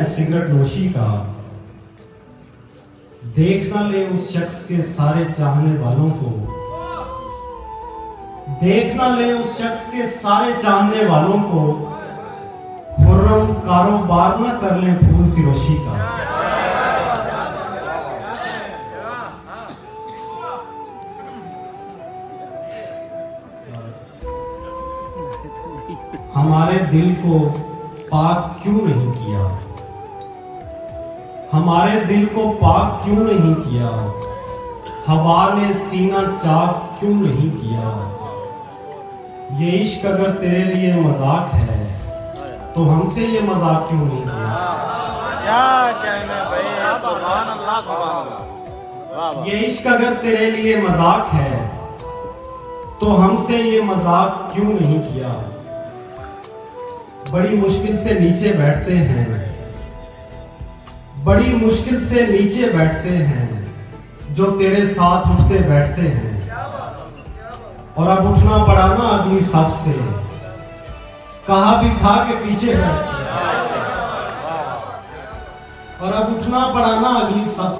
Cigarette नोशी का, देख ना ले उस शख्स के सारे चाहने वालों को, देख ना ले उस शख्स के सारे चाहने वालों को, खुर्रम कारोबार न कर ले फूल फिरोशी का। हमारे दिल को पाक क्यों नहीं किया, हमारे दिल को पाक क्यों नहीं किया, हवा ने सीना चाक क्यों नहीं किया। ये इश्क अगर तेरे लिए मजाक है तो हमसे ये मजाक क्यों नहीं किया। क्या कहना भाई, सुभान अल्लाह सुभान अल्लाह। ये इश्क अगर तेरे लिए मजाक है तो हमसे ये मजाक क्यों नहीं किया। बड़ी मुश्किल से नीचे बैठते हैं, बड़ी मुश्किल से नीचे बैठते हैं, जो तेरे साथ उठते बैठते हैं। और अब उठना पड़ा ना अगली सफ से, कहा भी था कि पीछे बैठते हैं। और अब उठना पड़ा ना अगली सफ